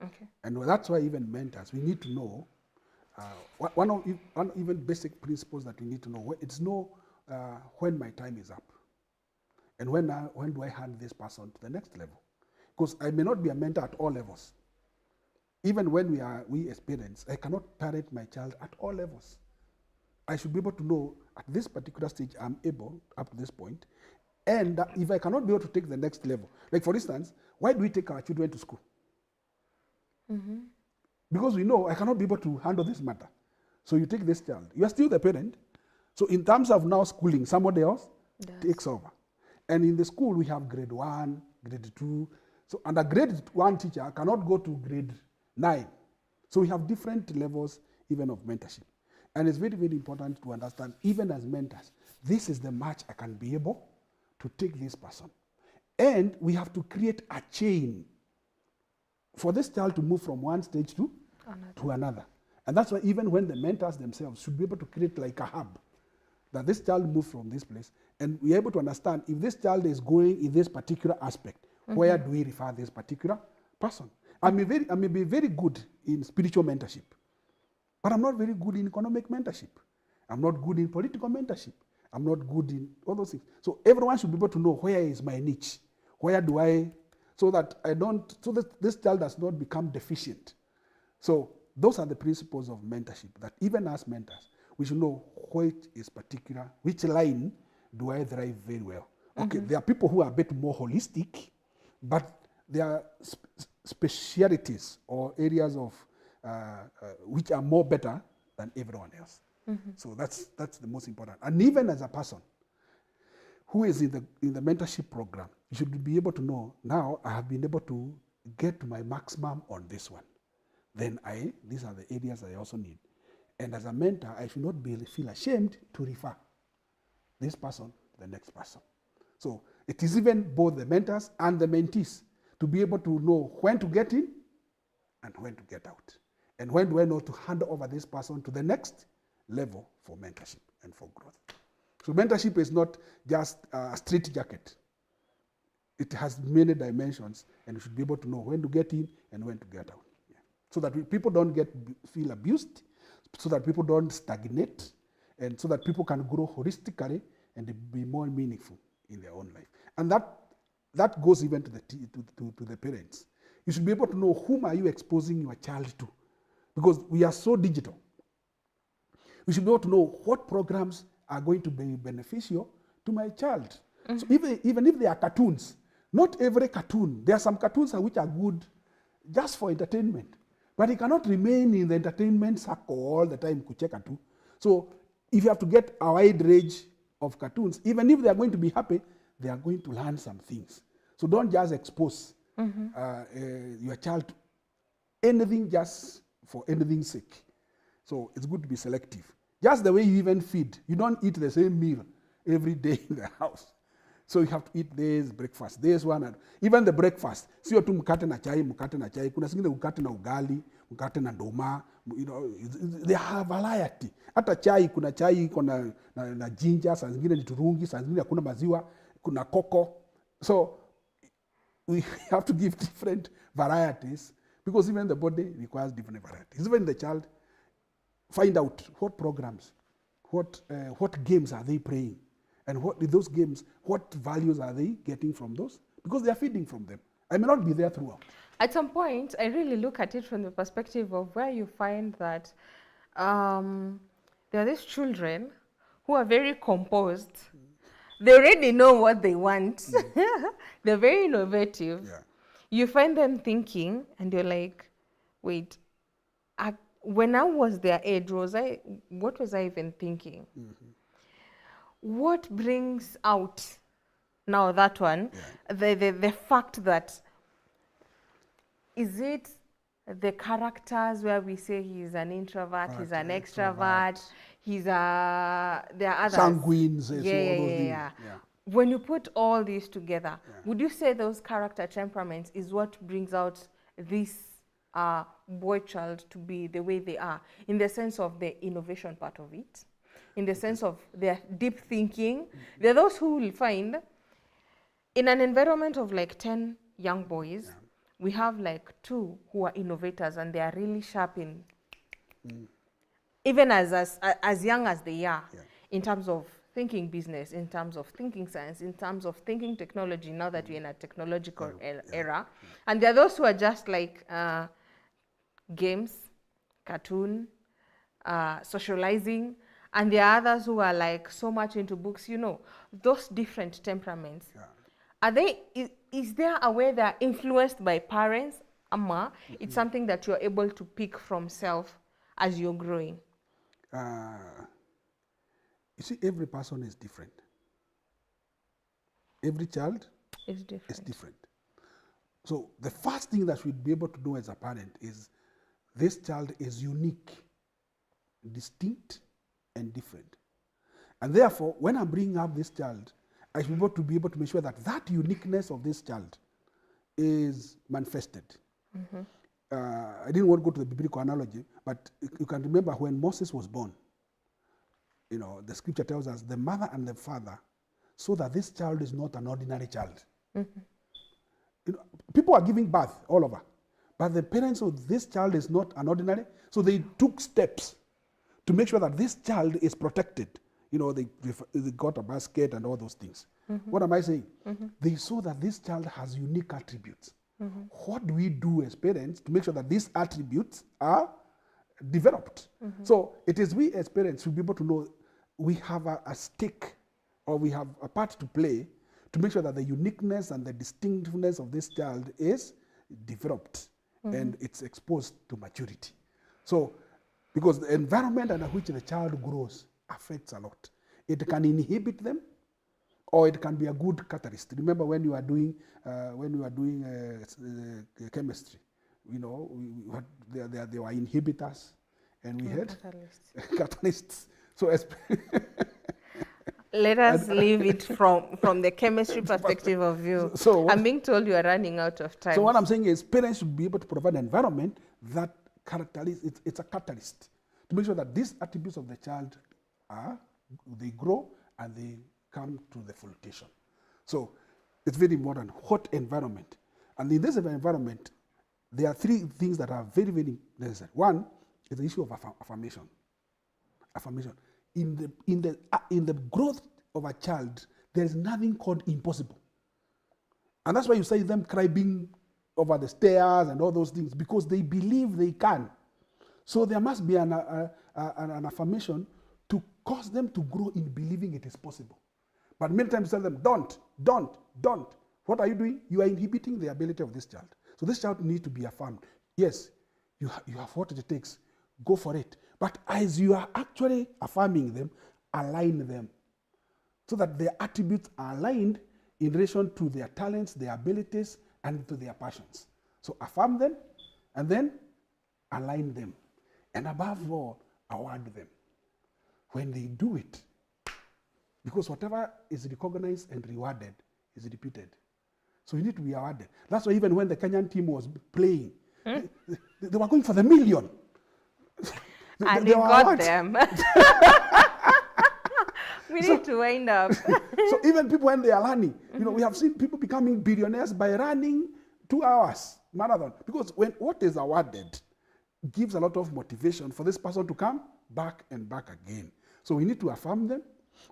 C: Okay.
D: And that's why even mentors, we need to know, one even basic principles that we need to know, it's know when my time is up. And when do I hand this person to the next level? Because I may not be a mentor at all levels. Even when we as parents, I cannot parent my child at all levels. I should be able to know at this particular stage I'm able up to this point. And if I cannot be able to take the next level, like for instance, why do we take our children to school? Because we know I cannot be able to handle this matter. So you take this child. You are still the parent. So in terms of now schooling, somebody else takes over. And in the school, we have grade 1, grade 2. So, and a grade 1 teacher cannot go to grade 9. So we have different levels even of mentorship. And it's very, very important to understand, even as mentors, this is the much I can be able to take this person. And we have to create a chain for this child to move from one stage to another. And that's why even when the mentors themselves should be able to create like a hub, that this child moves from this place, and we're able to understand if this child is going in this particular aspect, where do we refer this particular person? I may be very good in spiritual mentorship, but I'm not very good in economic mentorship. I'm not good in political mentorship. I'm not good in all those things. So everyone should be able to know where is my niche, where do I, so that this child does not become deficient. So those are the principles of mentorship, that even as mentors, we should know which line do I thrive very well. Okay, there are people who are a bit more holistic, but there are specialities or areas of which are more better than everyone else. So that's the most important. And even as a person who is in the mentorship program, you should be able to know, now I have been able to get to my maximum on this one. Then these are the areas I also need. And as a mentor, I should not feel ashamed to refer this person to the next person. So it is even both the mentors and the mentees to be able to know when to get in and when to get out. And when do I know to hand over this person to the next level for mentorship and for growth. So mentorship is not just a straight jacket. It has many dimensions, and you should be able to know when to get in and when to get out. Yeah. So that people don't feel abused, so that people don't stagnate, and so that people can grow holistically and be more meaningful in their own life. And that goes even to the parents. You should be able to know whom are you exposing your child to, because we are so digital. We should be able to know what programs are going to be beneficial to my child. So even if they are cartoons, not every cartoon, there are some cartoons which are good just for entertainment, but it cannot remain in the entertainment circle all the time. So if you have to get a wide range of cartoons, even if they are going to be happy, they are going to learn some things. So don't just expose your child to anything just for anything's sake. So it's good to be selective. Just the way you even feed. You don't eat the same meal every day in the house. So you have to eat this breakfast, this one, and even the breakfast. Sio tu mkate na chai, kuna singine mkate na ugali, mkate na ndoma, you know, they have variety. Hata chai, kuna chai na ginger, saa zingine ni turungi, saa zingine hakuna maziwa, kuna cocoa. So we have to give different varieties, because even the body requires different varieties. Even the child, find out what programs, what games are they playing, and those games, what values are they getting from those? Because they are feeding from them. I may not be there throughout.
C: At some point, I really look at it from the perspective of where you find that there are these children who are very composed. They already know what they want. They're very innovative.
D: Yeah.
C: you find them thinking, and you're like, wait, when I was their age, what was I even thinking? What brings out now that one, the fact that, is it the characters where we say he's an introvert, he's an extrovert, there are others.
D: Sanguines, all those
C: Yeah. When you put all these together, would you say those character temperaments is what brings out this boy child to be the way they are, in the sense of the innovation part of it, in the sense of their deep thinking? There are those who will find in an environment of like 10 young boys, we have like 2 who are innovators, and they are really sharp in, even as young as they are, in terms of thinking business, in terms of thinking science, in terms of thinking technology, now that we're in a technological era. And there are those who are just like games, cartoon, socializing, and there are others who are like so much into books, those different temperaments. Are they, is there a way they're influenced by parents, Amma? It's something that you're able to pick from self as you're growing?
D: You see, every person is different. Every child is different. So the first thing that we'd be able to do as a parent is, this child is unique, distinct, and different. And therefore, when I'm bringing up this child, I should be able to make sure that that uniqueness of this child is manifested. I didn't want to go to the biblical analogy, but you can remember when Moses was born, the scripture tells us the mother and the father saw that this child is not an ordinary child. People are giving birth all over, but the parents of this child is not an ordinary, so they took steps to make sure that this child is protected. They got a basket and all those things. What am I saying? They saw that this child has unique attributes. What do we do as parents to make sure that these attributes are developed? So it is we as parents who be able to know we have a stake, or we have a part to play to make sure that the uniqueness and the distinctiveness of this child is developed and it's exposed to maturity. So, because the environment under which the child grows affects a lot. It can inhibit them, or it can be a good catalyst. Remember when you are doing chemistry, there were inhibitors, and we had catalysts. So
C: let us leave it from the chemistry perspective of view. So I'm being told you are running out of time.
D: So what I'm saying is, parents should be able to provide an environment that it's a catalyst to make sure that these attributes of the child they grow and they come to the fruition. So it's very important. What environment? And in this environment, there are 3 things that are very, very necessary. One is the issue of affirmation. Affirmation. In the growth of a child, there is nothing called impossible. And that's why you see them climbing over the stairs and all those things, because they believe they can. So there must be an affirmation to cause them to grow in believing it is possible. But many times you tell them, don't. What are you doing? You are inhibiting the ability of this child. So this child needs to be affirmed. Yes, you have what it takes. Go for it. But as you are actually affirming them, align them so that their attributes are aligned in relation to their talents, their abilities, and to their passions. So affirm them, and then align them. And above all, award them when they do it. Because whatever is recognized and rewarded is repeated. So you need to be awarded. That's why even when the Kenyan team was playing, they were going for the million.
C: And they got them. We need to wind up.
D: So even people, when they are running, we have seen people becoming billionaires by running 2 hours marathon. Because what is awarded gives a lot of motivation for this person to come back and back again. So we need to affirm them,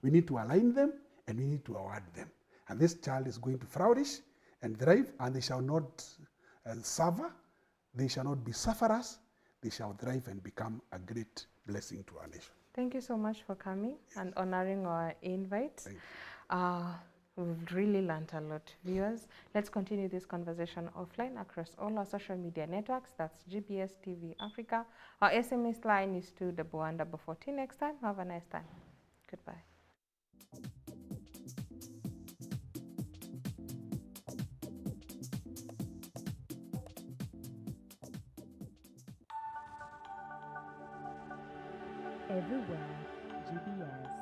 D: we need to align them, and we need to award them. And this child is going to flourish and thrive, and they shall not suffer, they shall not be sufferers, they shall thrive and become a great blessing to our nation.
C: Thank you so much for coming and honoring our invite. We've really learnt a lot. Viewers, let's continue this conversation offline across all our social media networks. That's GBS TV Africa. Our SMS line is 21114. Next time, have a nice time. Goodbye.
A: Everywhere, GBS.